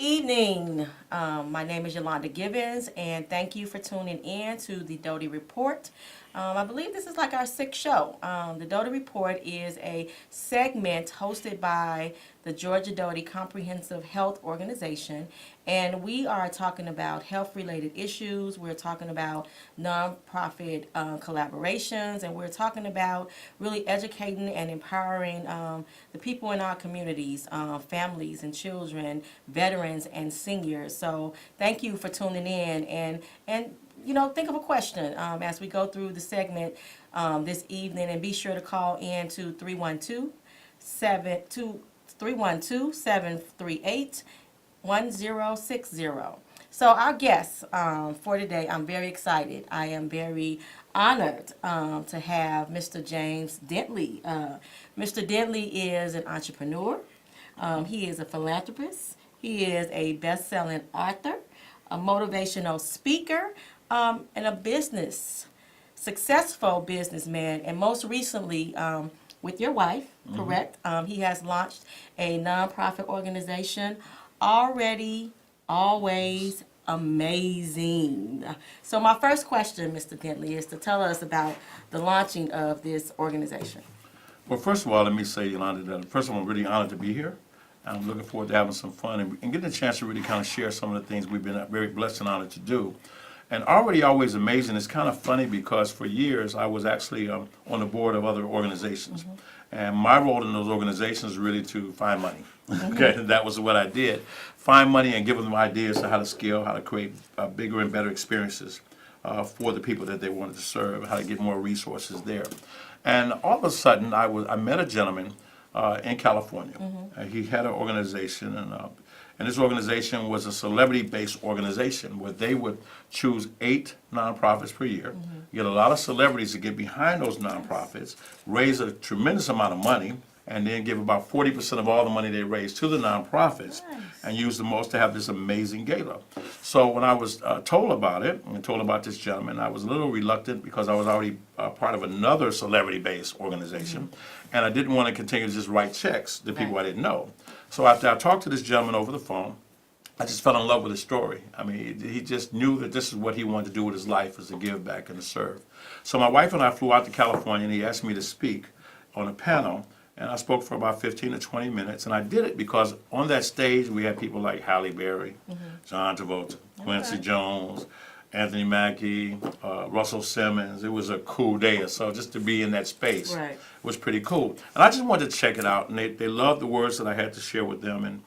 evening. My name is Yolanda Gibbons, and thank you for tuning in to the Doty Report. I believe this is like our sixth show. The Doty Report is a segment hosted by the Georgia Doty Comprehensive Health Organization, and we are talking about health-related issues. We're talking about nonprofit collaborations, and we're talking about really educating and empowering the people in our communities, families and children, veterans and seniors. So thank you for tuning in, and think of a question as we go through the segment this evening, and be sure to call in to 312-738-1060. So our guest for today, I'm very excited. I am very honored to have Mr. James Dentley. Mr. Dentley is an entrepreneur. He is a philanthropist. He is a best-selling author, a motivational speaker, and a successful businessman, and most recently, with your wife, correct? He has launched a nonprofit organization, Already, Always Amazing. So my first question, Mr. Dentley, is to tell us about the launching of this organization. Well, first of all, let me say, Yolanda, that first of all, I'm really honored to be here. I'm looking forward to having some fun and getting a chance to really kind of share some of the things we've been very blessed and honored to do. And Already Always Amazing is kind of funny because for years I was actually on the board of other organizations. And my role in those organizations is really to find money. Okay, that was what I did. Find money and give them ideas on how to scale, how to create bigger and better experiences for the people that they wanted to serve, how to get more resources there. And all of a sudden I met a gentleman in California. He had an organization, and this organization was a celebrity-based organization where they would choose 8 nonprofits per year, get a lot of celebrities to get behind those nonprofits, raise a tremendous amount of money, and then give about 40% of all the money they raised to the nonprofits, and use the most to have this amazing gala. So when I was told about it, and told about this gentleman, I was a little reluctant because I was already part of another celebrity-based organization, and I didn't want to continue to just write checks to people I didn't know. So after I talked to this gentleman over the phone, I just fell in love with his story. I mean, he just knew that this is what he wanted to do with his life, is to give back and to serve. So my wife and I flew out to California, and he asked me to speak on a panel, and I spoke for about 15 to 20 minutes, and I did it because on that stage we had people like Halle Berry, John Travolta, Quincy Jones, Anthony Mackie, Russell Simmons. It was a cool day, so just to be in that space was pretty cool. And I just wanted to check it out, and they loved the words that I had to share with them. And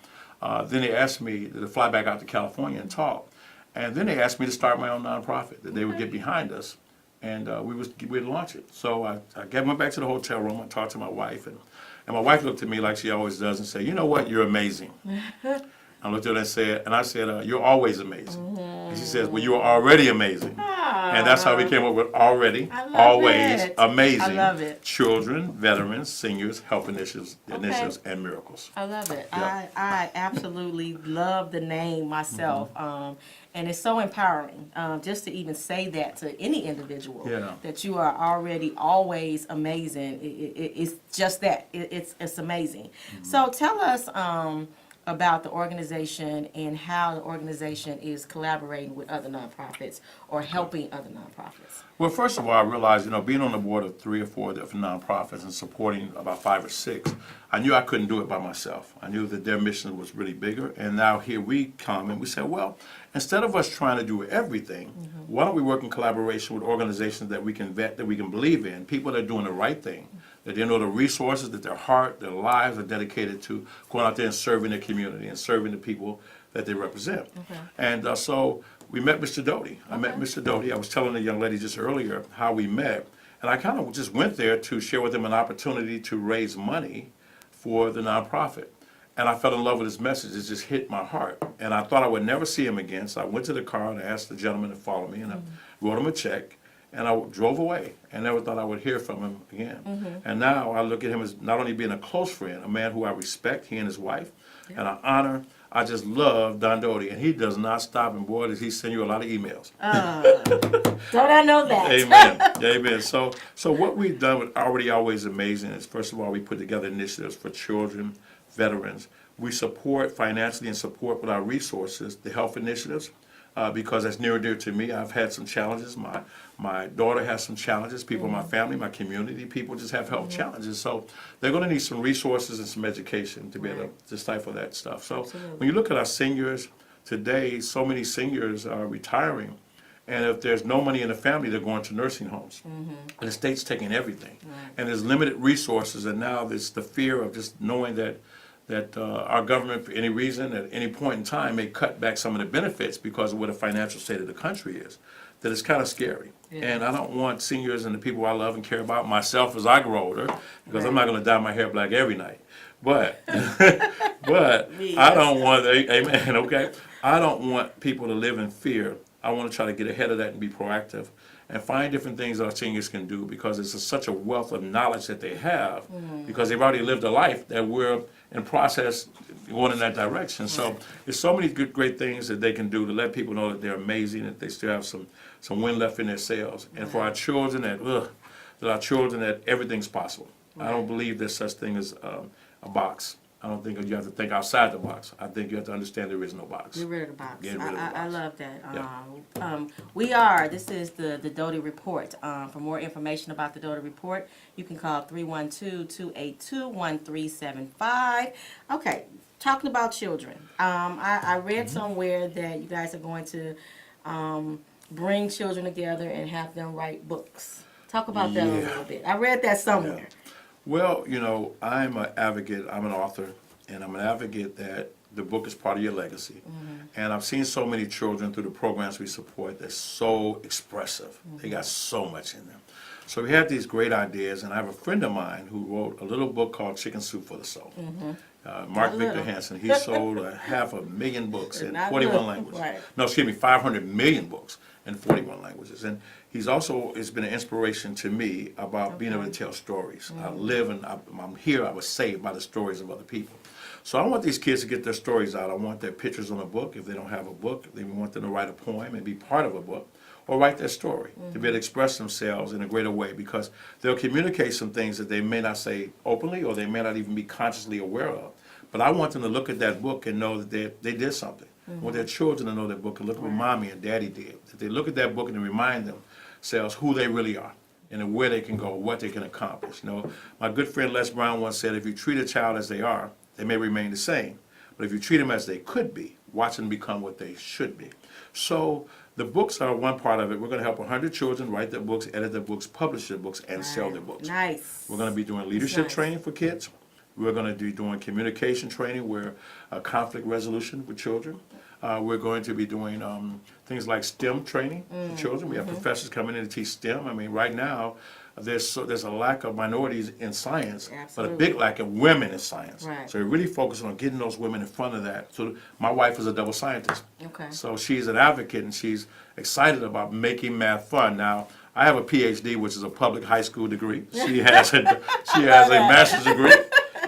then they asked me to fly back out to California and talk. And then they asked me to start my own nonprofit, that they would get behind us, and we'd launch it. So I went back to the hotel room, I talked to my wife, and my wife looked at me like she always does and said, "You know what, you're amazing." I looked at her and I said, "You're always amazing." And she says, "Well, you are already amazing." And that's how we came up with Already, Always Amazing. I love it. Children, veterans, seniors, health initiatives, and miracles. I love it. Yeah. I absolutely love the name myself. And it's so empowering just to even say that to any individual, that you are already always amazing. It's just that. It's amazing. So tell us about the organization and how the organization is collaborating with other nonprofits or helping other nonprofits. Well, first of all, I realized, being on the board of 3 or 4 different nonprofits and supporting about 5 or 6, I knew I couldn't do it by myself. I knew that their mission was really bigger, and now here we come and we said, well, instead of us trying to do everything, why don't we work in collaboration with organizations that we can vet, that we can believe in, people that are doing the right thing, that they know the resources, that their heart, their lives are dedicated to going out there and serving their community and serving the people that they represent. And so we met Mr. Doty. I met Mr. Doty. I was telling the young lady just earlier how we met, and I kind of just went there to share with them an opportunity to raise money for the nonprofit. And I fell in love with his message. It just hit my heart. And I thought I would never see him again, so I went to the car and I asked the gentleman to follow me, and I wrote him a check. And I drove away and never thought I would hear from him again. And now I look at him as not only being a close friend, a man who I respect, he and his wife, and I honor. I just love Don Doty, and he does not stop, and boy, does he send you a lot of emails. Don't I know that? Amen. Amen. So what we've done with Already Always Amazing is, first of all, we put together initiatives for children, veterans, We support financially and support with our resources the health initiatives because that's near and dear to me. I've had some challenges. My daughter has some challenges. People in my family, my community, people just have health challenges. So they're going to need some resources and some education to be able to stifle that stuff. So when you look at our seniors today, so many seniors are retiring. And if there's no money in the family, they're going to nursing homes. And the state's taking everything. And there's limited resources, and now there's the fear of just knowing that our government, for any reason, at any point in time, may cut back some of the benefits because of what the financial state of the country is. That it's kind of scary. And I don't want seniors and the people I love and care about, myself as I grow older, because I'm not going to dye my hair black every night. But, but I don't want, amen, okay? I don't want people to live in fear. I want to try to get ahead of that and be proactive and find different things our seniors can do because it's such a wealth of knowledge that they have because they've already lived a life that we're in process going in that direction. So there's so many good, great things that they can do to let people know that they're amazing, that they still have some wind left in their sails. And for our children that everything's possible. I don't believe there's such thing as a box. I don't think you have to think outside the box. I think you have to understand there is no box. Get rid of the box. Get rid of the box. I love that. Yeah. This is the Doty Report. For more information about the Doty Report, you can call 312-282-1375. Okay, talking about children. I read somewhere that you guys are going to bring children together and have them write books. Talk about that a little bit. I read that somewhere. Yeah. Well, I'm an advocate, I'm an author, and I'm an advocate that the book is part of your legacy. And I've seen so many children through the programs we support that's so expressive. They got so much in them. So we have these great ideas, and I have a friend of mine who wrote a little book called Chicken Soup for the Soul. Mark Victor Hansen. He sold 500,000 books in 41 languages. Right. No, excuse me, 500 million books in 41 languages. And he's also has been an inspiration to me about being able to tell stories. I live and I'm here, I was saved by the stories of other people. So I want these kids to get their stories out. I want their pictures on a book. If they don't have a book, they want them to write a poem and be part of a book or write their story to be able to express themselves in a greater way because they'll communicate some things that they may not say openly or they may not even be consciously aware of. But I want them to look at that book and know that they did something. I want their children to know that book and look at what mommy and daddy did. That they look at that book and remind themselves who they really are and where they can go, what they can accomplish. My good friend Les Brown once said, if you treat a child as they are, they may remain the same. But if you treat them as they could be, watch them become what they should be. So the books are one part of it. We're going to help 100 children write their books, edit their books, publish their books, and sell their books. Nice. We're going to be doing leadership training for kids. We're going to be doing communication training where conflict resolution with children. We're going to be doing things like STEM training for children. We have professors coming in to teach STEM. I mean, right now, there's a lack of minorities in science, but a big lack of women in science. Right. So we're really focusing on getting those women in front of that. So my wife is a double scientist. Okay. So she's an advocate, and she's excited about making math fun. Now, I have a PhD, which is a public high school degree. She has a master's degree.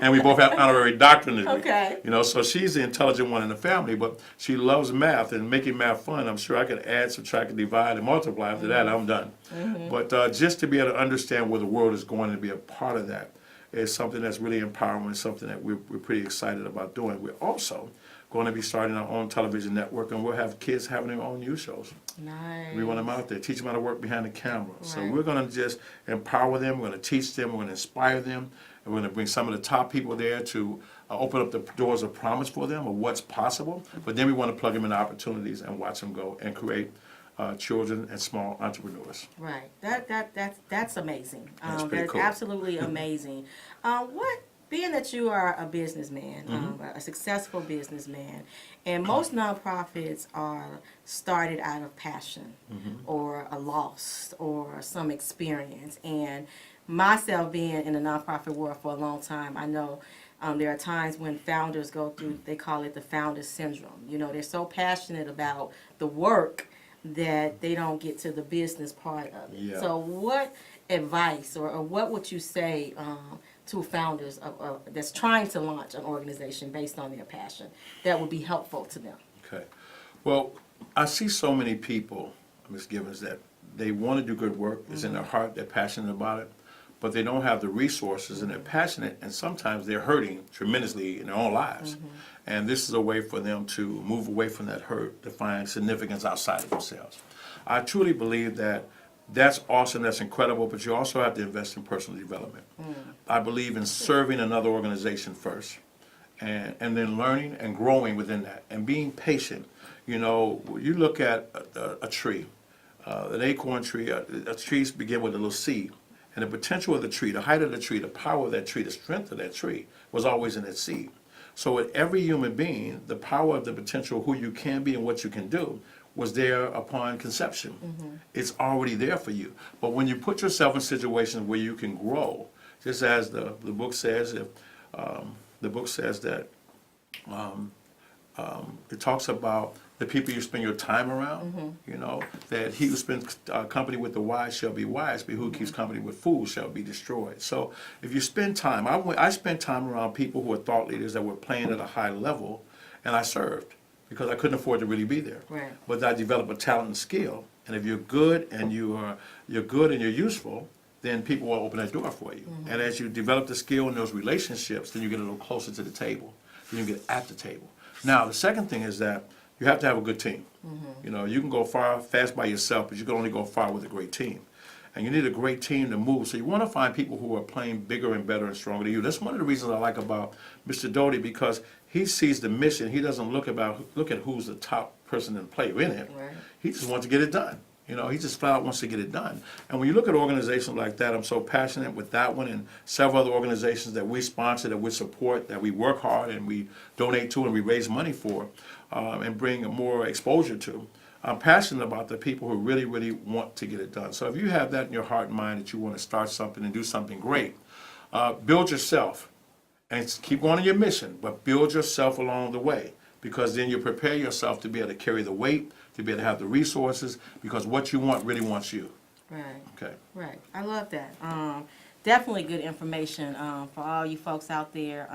And we both have honorary doctorate degree. Okay. So she's the intelligent one in the family, but she loves math and making math fun. I'm sure I could add, subtract, and divide, and multiply. After that, I'm done. But just to be able to understand where the world is going and be a part of that is something that's really empowering, something that we're pretty excited about doing. We're also going to be starting our own television network, and we'll have kids having their own news shows. Nice. We want them out there, teach them how to work behind the camera. Right. So we're going to just empower them, we're going to teach them, we're going to inspire them, and we're going to bring some of the top people there to open up the doors of promise for them of what's possible. But then we want to plug them into opportunities and watch them go and create children and small entrepreneurs. Right. That's amazing. That's pretty cool. Absolutely amazing. Being that you are a businessman, a successful businessman, and most nonprofits are started out of passion or a loss or some experience. And myself being in the nonprofit world for a long time, I know there are times when founders go through, they call it the founder syndrome. They're so passionate about the work that they don't get to the business part of it. Yeah. So what advice or what would you say to founders that's trying to launch an organization based on their passion that would be helpful to them? Okay. Well, I see so many people, Ms. Gibbons, that they want to do good work. It's in their heart. They're passionate about it. but they don't have the resources, and they're passionate, and sometimes they're hurting tremendously in their own lives. And this is a way for them to move away from that hurt to find significance outside of themselves. I truly believe that that's awesome, that's incredible, but you also have to invest in personal development. I believe in serving another organization first, and then learning and growing within that, and being patient. You know, you look at a tree, an acorn tree, trees begin with a little seed. And the potential of the tree, the height of the tree, the power of that tree, the strength of that tree was always in that seed. So with every human being, the power of the potential, who you can be and what you can do, was there upon conception. It's already there for you. But when you put yourself in situations where you can grow, just as the book says, the book says that it talks about the people you spend your time around, you know, that he who spends company with the wise shall be wise, but who keeps company with fools shall be destroyed. So if you spend time, I spent time around people who were thought leaders that were playing at a high level, and I served because I couldn't afford to really be there. Right. But I developed a talent and skill, and if you're good and you're good and you're useful, then people will open that door for you. And as you develop the skill in those relationships, then you get a little closer to the table, then you get at the table. Now, the second thing is that you have to have a good team. You know, you can go fast by yourself, but you can only go far with a great team. And you need a great team to move. So you want to find people who are playing bigger and better and stronger than you. That's one of the reasons I like about Mr. Doty, because he sees the mission. He doesn't look at who's the top person and player in it. Right. He just wants to get it done. You know, he just flat out wants to get it done. And when you look at organizations like that, I'm so passionate with that one and several other organizations that we sponsor, that we support, that we work hard and we donate to and we raise money for, and bring more exposure to. I'm passionate about the people who really, really want to get it done. So if you have that in your heart and mind that you want to start something and do something great, build yourself and keep going on your mission, but build yourself along the way, because then you prepare yourself to be able to carry the weight, to be able to have the resources, because what you want really wants you. Right. Okay. Right. I love that. Definitely good information for all you folks out there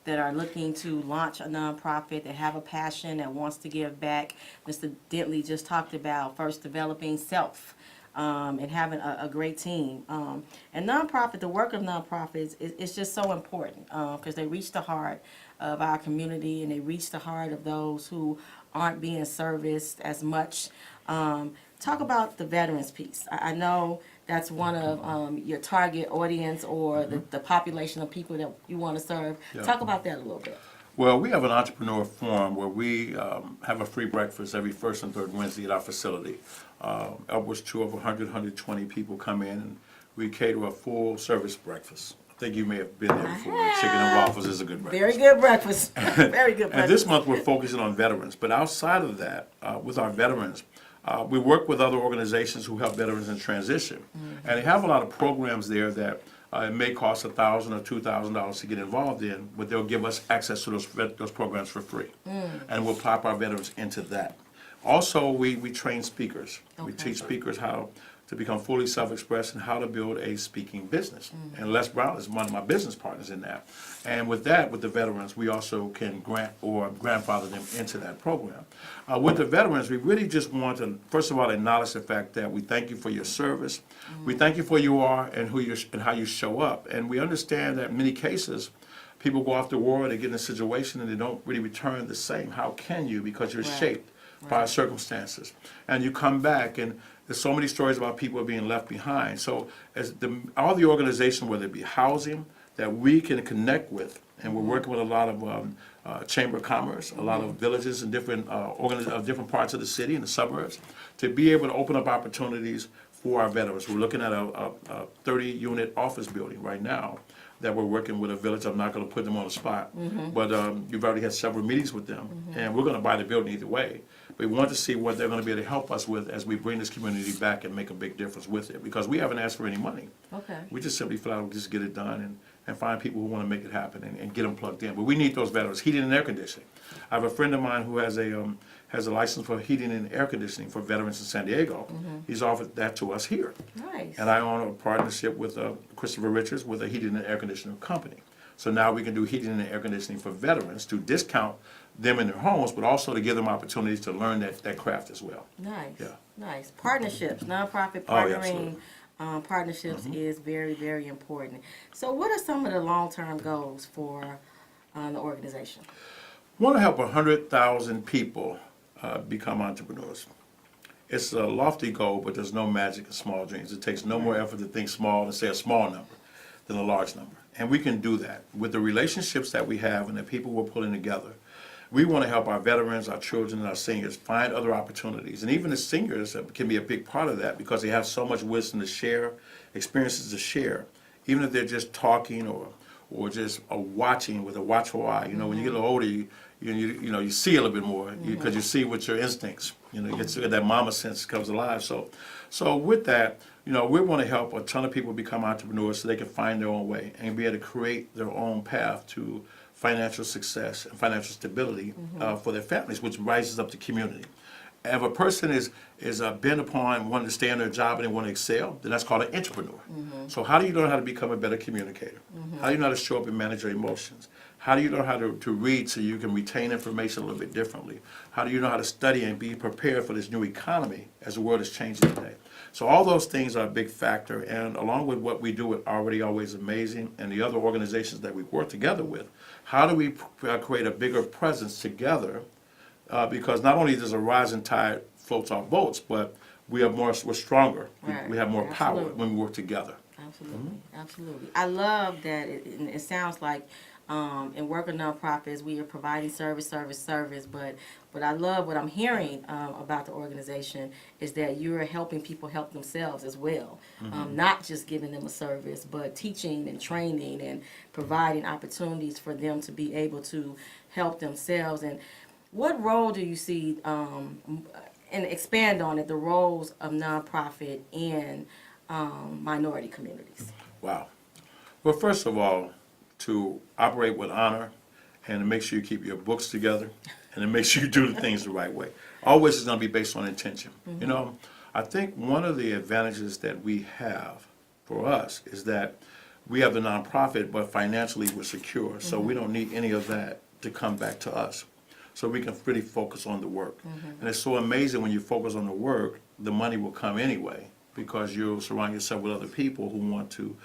that are looking to launch a nonprofit, that have a passion, that wants to give back. Mr. Dentley just talked about first developing self and having a great team. And nonprofit, the work of nonprofits is just so important because they reach the heart of our community and they reach the heart of those who aren't being serviced as much. Talk about the veterans piece. I know that's one of your target audience, or the population of people that you want to serve. Yeah. Talk about that a little bit. Well, we have an entrepreneur forum where we have a free breakfast every first and third Wednesday at our facility. Upwards to over 100, 120 people come in, and we cater a full service breakfast. I think you may have been there before. Chicken and waffles is a good breakfast. Very good breakfast. Very good breakfast. And this month we're focusing on veterans. But outside of that, with our veterans, we work with other organizations who help veterans in transition. And they have a lot of programs there that it may cost $1,000 or $2,000 to get involved in, but they'll give us access to those programs for free. And we'll plop our veterans into that. Also, we train speakers. We Okay. teach speakers how to become fully self-expressed and how to build a speaking business. And Les Brown is one of my business partners in that. And with that, with the veterans, we also can grant or grandfather them into that program. With the veterans, we really just want to, first of all, acknowledge the fact that we thank you for your service. We thank you for who you are and and how you show up. And we understand that in many cases, people go off to war, they get in a situation and they don't really return the same. How can you? Because you're Right. shaped by circumstances. And you come back, and there's so many stories about people being left behind. So as all the organizations, whether it be housing, that we can connect with, and we're working with a lot of Chamber of Commerce, a lot of villages in different different parts of the city and the suburbs, to be able to open up opportunities for our veterans. We're looking at a 30-unit office building right now that we're working with a village. I'm not going to put them on the spot, but you've already had several meetings with them, and we're going to buy the building either way. We want to see what they're going to be able to help us with as we bring this community back and make a big difference with it, because we haven't asked for any money. Okay. We just simply flat out just get it done and find people who want to make it happen and get them plugged in. But we need those veterans, heating and air conditioning. I have a friend of mine who has a license for heating and air conditioning for veterans in San Diego. He's offered that to us here. Nice. And I own a partnership with Christopher Richards with a heating and air conditioning company. So now we can do heating and air conditioning for veterans to discount them in their homes, but also to give them opportunities to learn that craft as well. Nice. Yeah. Nice. Partnerships, nonprofit Oh, yeah, partnering absolutely. Partnerships is very, very important. So what are some of the long-term goals for the organization? We want to help 100,000 people become entrepreneurs. It's a lofty goal, but there's no magic in small dreams. It takes no more effort to think small and say a small number than a large number. And we can do that. With the relationships that we have and the people we're pulling together, we want to help our veterans, our children, and our seniors find other opportunities. And even the seniors can be a big part of that because they have so much wisdom to share, experiences to share, even if they're just talking or just watching with a watchful eye. You know, when you get a little older, you see a little bit more because you see with your instincts. You know, you get that mama sense comes alive. So with that, we want to help a ton of people become entrepreneurs so they can find their own way and be able to create their own path to financial success and financial stability for their families, which rises up the community. If a person is bent upon wanting to stay in their job and they want to excel, then that's called an entrepreneur. So how do you learn how to become a better communicator? How do you know how to show up and manage your emotions? How do you know how to read so you can retain information a little bit differently? How do you know how to study and be prepared for this new economy as the world is changing today? So all those things are a big factor, and along with what we do with Already Always Amazing and the other organizations that we work together with, how do we create a bigger presence together? Because not only does a rising tide floats our boats, but we're stronger. Right. We have more power Absolutely. when we work together. Absolutely, absolutely. I love that. It sounds like in working nonprofits, we are providing service. But I love what I'm hearing about the organization is that you're helping people help themselves as well. Not just giving them a service, but teaching and training and providing opportunities for them to be able to help themselves. And what role do you see, and expand on it, the roles of nonprofit in minority communities? Wow. Well, first of all, to operate with honor and to make sure you keep your books together and to make sure you do the things the right way. Always is going to be based on intention. I think one of the advantages that we have for us is that we have the nonprofit, but financially we're secure, so we don't need any of that to come back to us. So we can really focus on the work. And it's so amazing when you focus on the work, the money will come anyway because you'll surround yourself with other people who want to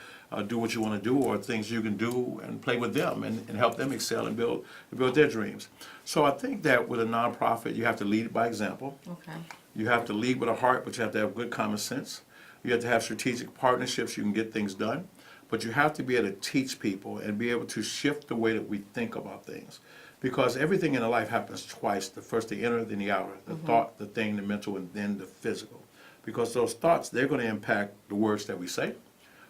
do what you want to do or things you can do and play with them and help them excel and build their dreams. So I think that with a nonprofit, you have to lead by example. Okay. You have to lead with a heart, but you have to have good common sense. You have to have strategic partnerships, you can get things done. But you have to be able to teach people and be able to shift the way that we think about things. Because everything in life happens twice. The first, the inner, then the outer. The thought, the thing, the mental, and then the physical. Because those thoughts, they're going to impact the words that we say.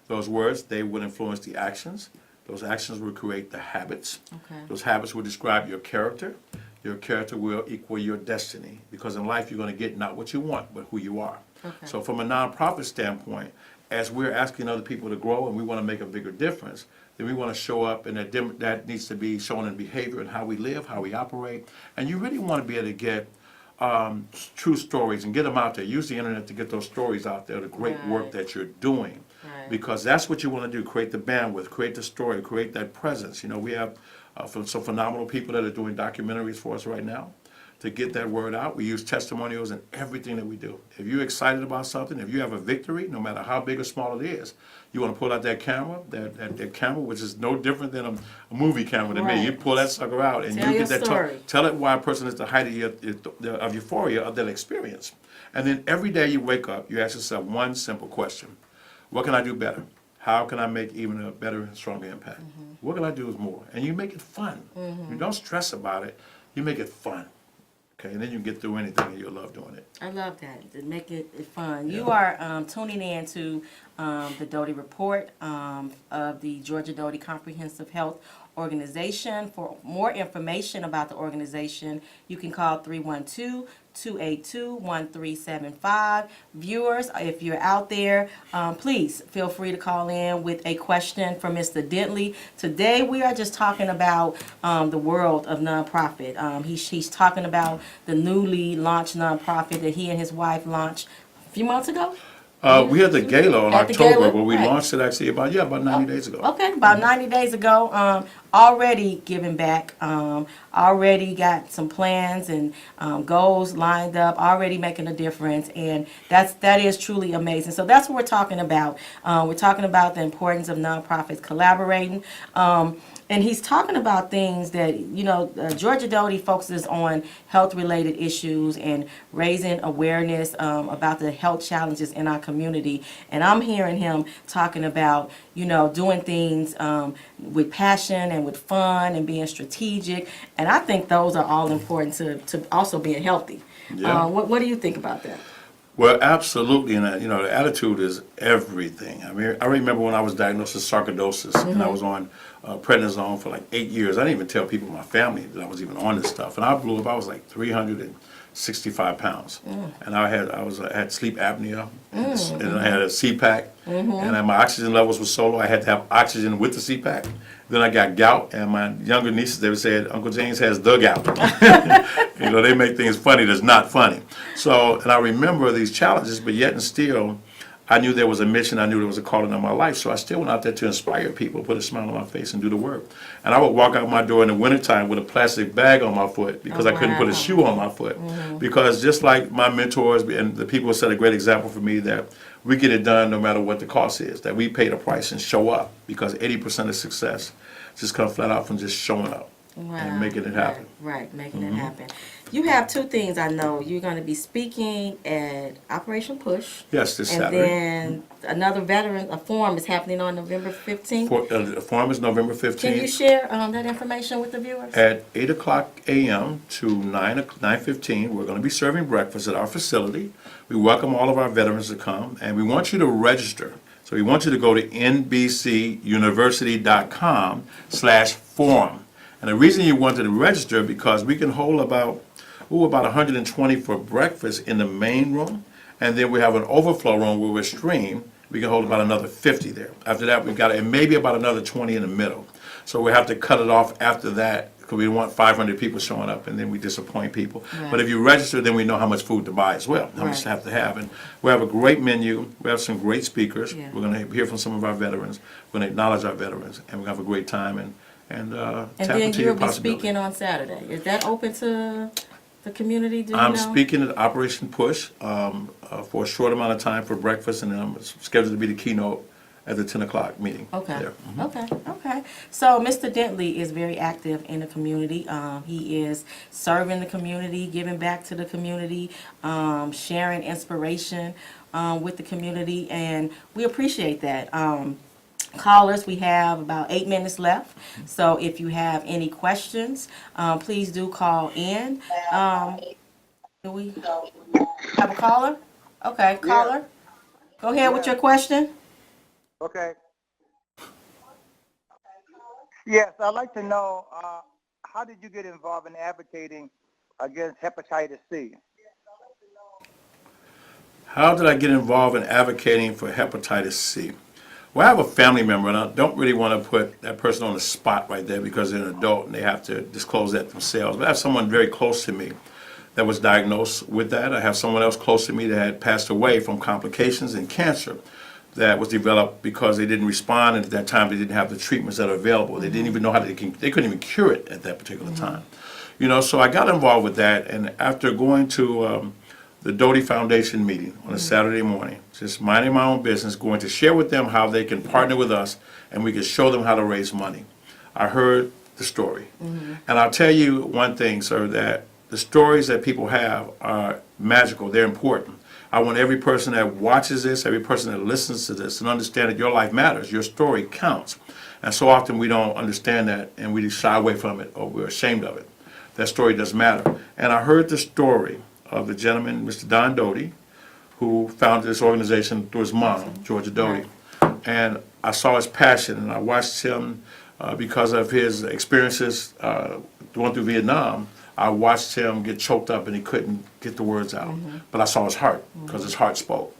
Those words, they would influence the actions. Those actions will create the habits. Okay. Those habits will describe your character. Your character will equal your destiny. Because in life, you're going to get not what you want, but who you are. Okay. So from a nonprofit standpoint, as we're asking other people to grow and we want to make a bigger difference, then we want to show up, and that needs to be shown in behavior and how we live, how we operate. And you really want to be able to get true stories and get them out there. Use the internet to get those stories out there, the great work Right. that you're doing. Right. Because that's what you want to do, create the bandwidth, create the story, create that presence. We have some phenomenal people that are doing documentaries for us right now to get that word out. We use testimonials in everything that we do. If you're excited about something, if you have a victory, no matter how big or small it is, you want to pull out that camera, that camera, which is no different than a movie camera to me. You Right. pull that sucker out and Tell you your get that story. tell it why a person is the height of euphoria of that experience. And then every day you wake up, you ask yourself one simple question: what can I do better? How can I make even a better and stronger impact? What can I do more? And you make it fun. You don't stress about it. You make it fun. Okay, and then you can get through anything and you'll love doing it. I love that. To make it fun. You are tuning in to the Doty Report of the Georgia Doty Comprehensive Health Organization. For more information about the organization, you can call 312-282-1375. Viewers, if you're out there, please feel free to call in with a question for Mr. Dentley. Today we are just talking about the world of nonprofit. He's talking about the newly launched nonprofit that he and his wife launched a few months ago. We had the gala in At the October, gala? but we Right. launched it actually about 90 days ago. Okay, about 90 days ago, already giving back, already got some plans and goals lined up, already making a difference, and that is truly amazing. So that's what we're talking about. We're talking about the importance of nonprofits collaborating. And he's talking about things that, Georgia Doty focuses on health-related issues and raising awareness about the health challenges in our community. And I'm hearing him talking about, doing things with passion and with fun and being strategic. And I think those are all important to also being healthy. Yeah. What do you think about that? Well, absolutely, and the attitude is everything. I mean, I remember when I was diagnosed with sarcoidosis, and I was on prednisone for like 8 years. I didn't even tell people in my family that I was even on this stuff, and I blew up. I was like 365 pounds, and I had sleep apnea, and I had a CPAP, and my oxygen levels were so low I had to have oxygen with the CPAP. Then I got gout, and my younger nieces, they would say, Uncle James has the gout. They make things funny that's not funny. So, and I remember these challenges, but yet and still, I knew there was a mission. I knew there was a calling on my life. So I still went out there to inspire people, put a smile on my face, and do the work. And I would walk out my door in the wintertime with a plastic bag on my foot because I couldn't put a shoe on my foot. Because just like my mentors and the people set a great example for me that we get it done no matter what the cost is, that we pay the price and show up, because 80% of success just comes flat out from just showing up and making it happen. Right, making it happen. You have two things I know. You're going to be speaking at Operation Push. Yes, this and Saturday. And then another a forum is happening on November 15th. The forum is November 15th. Can you share that information with the viewers? At 8 o'clock a.m. to 9:15, we're going to be serving breakfast at our facility. We welcome all of our veterans to come, and we want you to register. So we want you to go to nbcuniversity.com/forum. And the reason you wanted to register, because we can hold about 120 for breakfast in the main room, and then we have an overflow room where we're streamed. We can hold about another 50 there. After that, we've got maybe about another 20 in the middle. So we have to cut it off after that, because we don't want 500 people showing up, and then we disappoint people. Right. But if you register, then we know how much food to buy as well, how much to have. And we have a great menu. We have some great speakers. Yeah. We're going to hear from some of our veterans. We're going to acknowledge our veterans, and we're going to have a great time and tap then into your you'll be possibilities. speaking on Saturday. Is that open to the community? Do you I'm know? speaking at Operation Push for a short amount of time for breakfast, and then I'm scheduled to be the keynote at the 10 o'clock meeting. Okay. There. Okay. So Mr. Dentley is very active in the community. He is serving the community, giving back to the community, sharing inspiration with the community, and we appreciate that. Callers, we have about 8 minutes left. So if you have any questions, please do call in. Do we have a caller? Okay, caller. Go ahead with your question. Okay. Yes, I'd like to know, how did you get involved in advocating against hepatitis C? How did I get involved in advocating for hepatitis C? Well, I have a family member, and I don't really want to put that person on the spot right there because they're an adult and they have to disclose that themselves. But I have someone very close to me that was diagnosed with that. I have someone else close to me that had passed away from complications and cancer that was developed because they didn't respond, and at that time they didn't have the treatments that are available. They didn't even know they couldn't even cure it at that particular time. So I got involved with that, and after going to the Doty Foundation meeting on a Saturday morning, just minding my own business, going to share with them how they can partner with us and we can show them how to raise money. I heard the story. And I'll tell you one thing, sir, that the stories that people have are magical. They're important. I want every person that watches this, every person that listens to this, to understand that your life matters. Your story counts. And so often we don't understand that, and we shy away from it, or we're ashamed of it. That story does matter. And I heard the story of the gentleman, Mr. Don Doty, who founded this organization through his mom, Georgia Doty. And I saw his passion, and I watched him because of his experiences going through Vietnam. I watched him get choked up and he couldn't get the words out. But I saw his heart, because his heart spoke.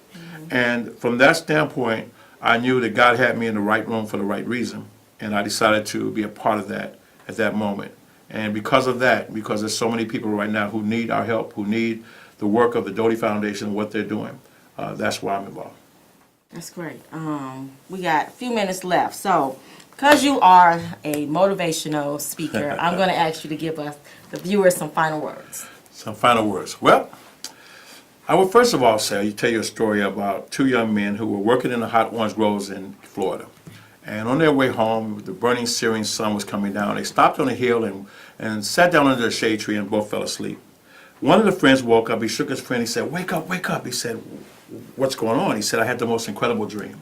And from that standpoint, I knew that God had me in the right room for the right reason. And I decided to be a part of that at that moment. And because of that, because there's so many people right now who need our help, who need the work of the Doty Foundation and what they're doing, that's why I'm involved. That's great. We got a few minutes left. So, because you are a motivational speaker, I'm going to ask you to give us, the viewers, some final words. Some final words. Well, I would first of all tell you a story about two young men who were working in the hot orange groves in Florida. And on their way home, the burning Syrian sun was coming down. They stopped on a hill and sat down under a shade tree and both fell asleep. One of the friends woke up. He shook his friend. He said, "Wake up, wake up." He said, "What's going on?" He said, "I had the most incredible dream."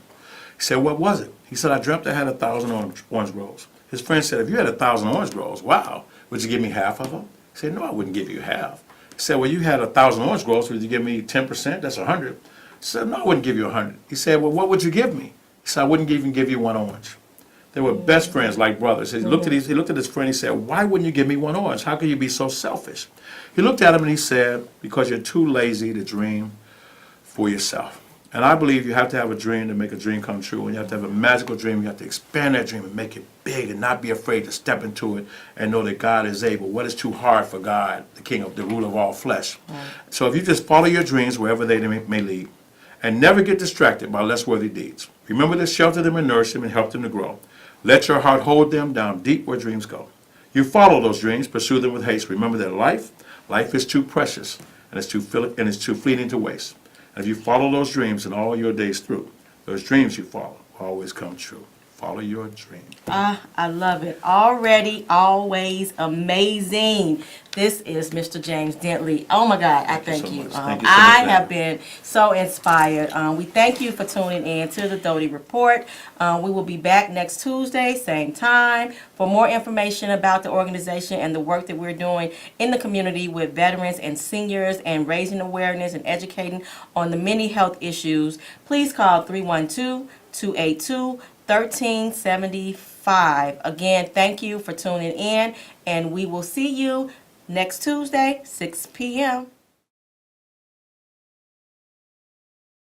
He said, "What was it?" He said, "I dreamt I had 1,000 orange groves." His friend said, "If you had 1,000 orange groves, wow, would you give me half of them?" He said, "No, I wouldn't give you half." He said, "Well, you had 1,000 orange groves, would you give me 10%? That's 100. He said, "No, I wouldn't give you 100. He said, "Well, what would you give me?" He said, "I wouldn't even give you one orange." They were best friends, like brothers. He looked at his friend. He said, "Why wouldn't you give me one orange? How could you be so selfish?" He looked at him and he said, "Because you're too lazy to dream for yourself." And I believe you have to have a dream to make a dream come true. And you have to have a magical dream. You have to expand that dream and make it big and not be afraid to step into it and know that God is able. What is too hard for God, the King of the ruler of all flesh? Right. So if you just follow your dreams wherever they may lead, and never get distracted by less worthy deeds. Remember to shelter them and nourish them and help them to grow. Let your heart hold them down deep where dreams go. You follow those dreams, pursue them with haste. Remember that life is too precious and it's too fleeting to waste. And if you follow those dreams in all your days through, those dreams you follow will always come true. Follow your dream. I love it. Already, always amazing. This is Mr. James Dentley. Oh my God, I thank you. I have been so inspired. We thank you for tuning in to the Doty Report. We will be back next Tuesday, same time, for more information about the organization and the work that we're doing in the community with veterans and seniors and raising awareness and educating on the many health issues. Please call 312-282-1375. Again, thank you for tuning in, and we will see you next Tuesday, 6 p.m.